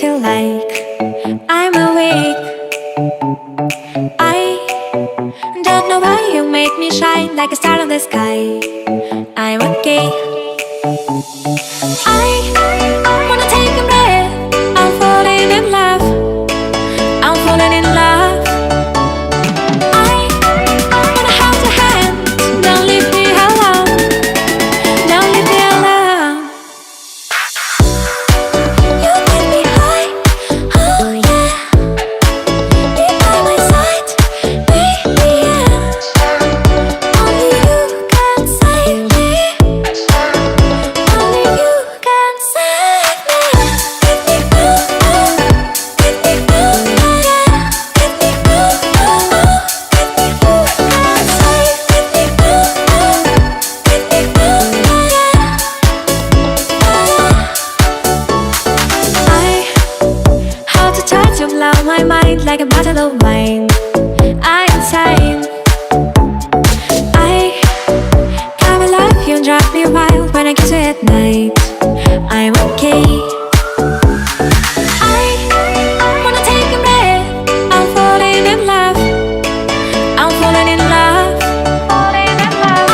feel like I'm awake. I don't know why you make me shine like a star in the sky. I'm okay. I wanna take a breath. I'm falling in love. I'm falling in love. I wanna hold your hand. Don't leave me alone. Don't leave me alone. You get me high, oh yeah. Be by my side, baby, yeah. Only you can save me. Only you can save me. Get me through, get me through, yeah. Get me through, get me through, can save. Get me through, yeah. I how to touch you blow my mind like a bottle of wine. I'm insane. I come alive, you drive me wild when I kiss you at night. I'm okay. I wanna take a breath. I'm falling in love. I'm falling in love. Falling in love.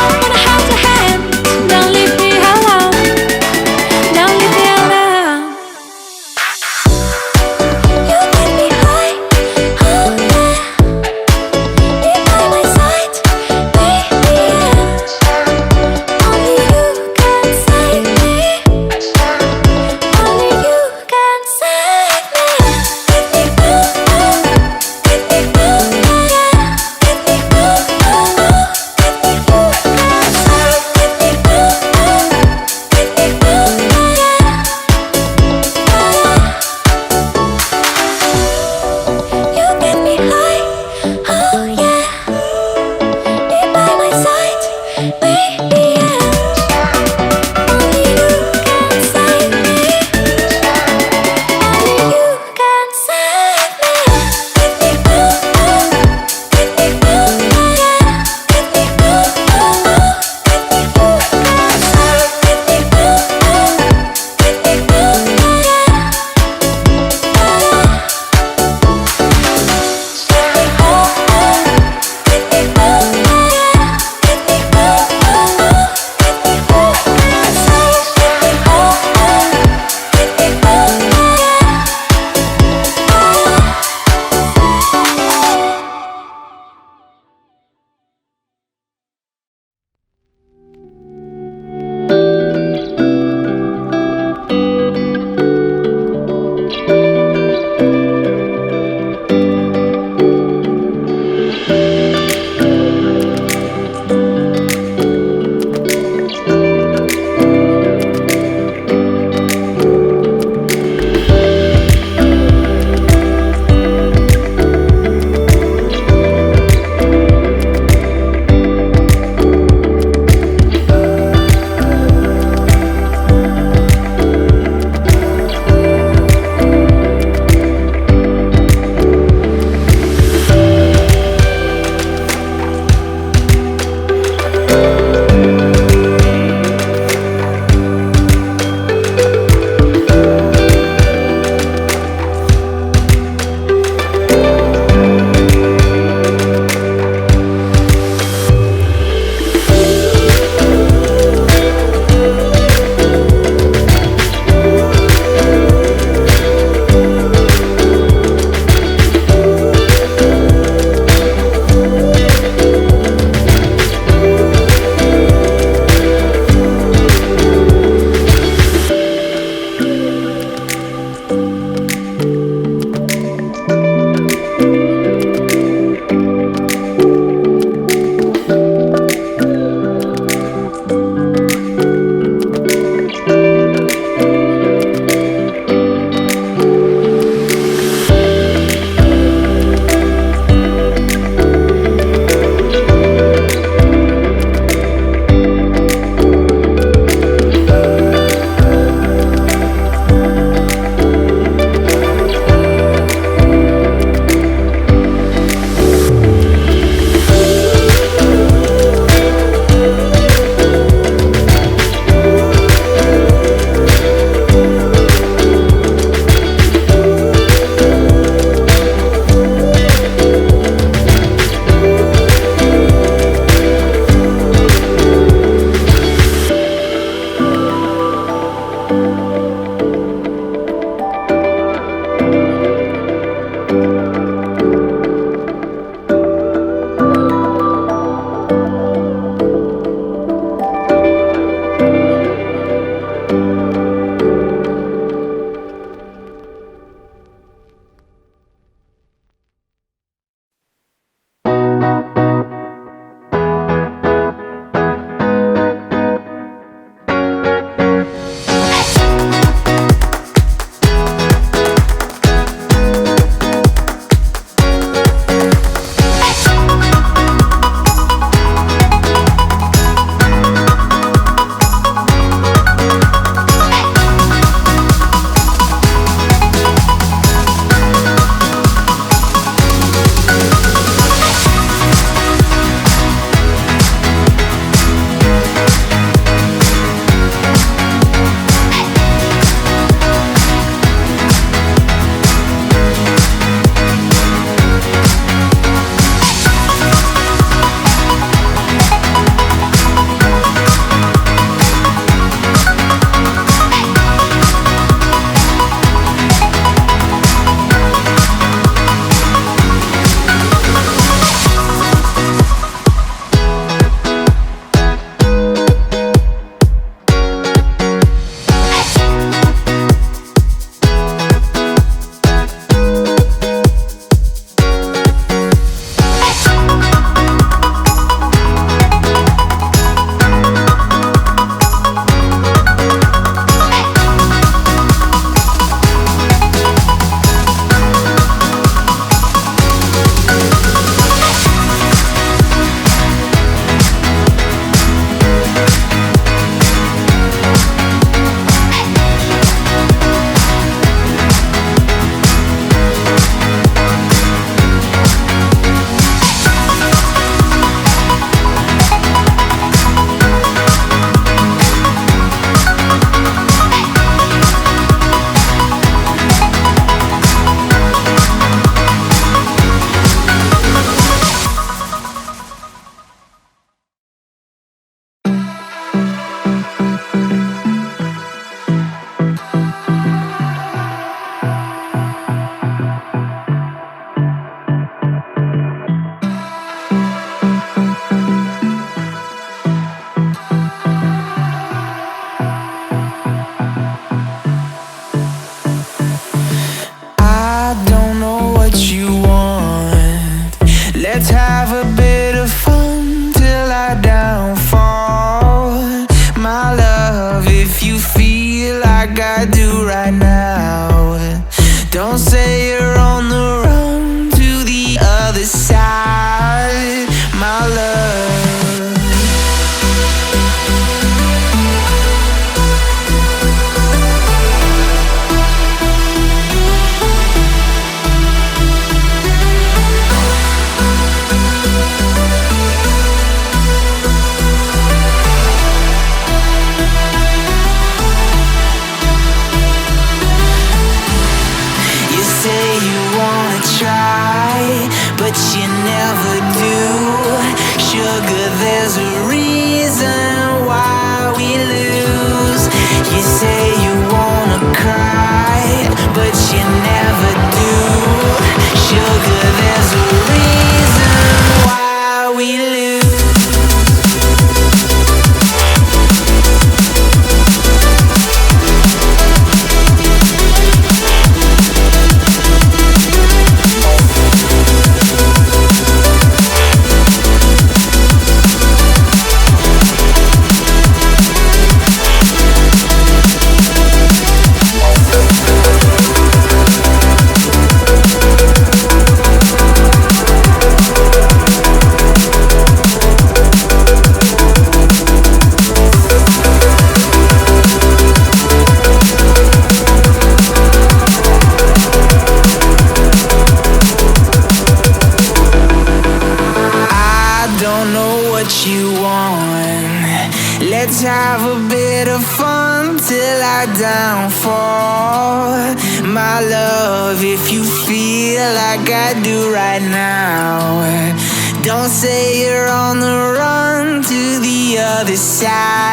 I wanna hold your hand. Don't leave me alone. Don't leave me alone. You get me high, oh yeah. Let's have a bit of fun till I downfall. My love, if you feel like I do right now, don't say you're on the run to the other side.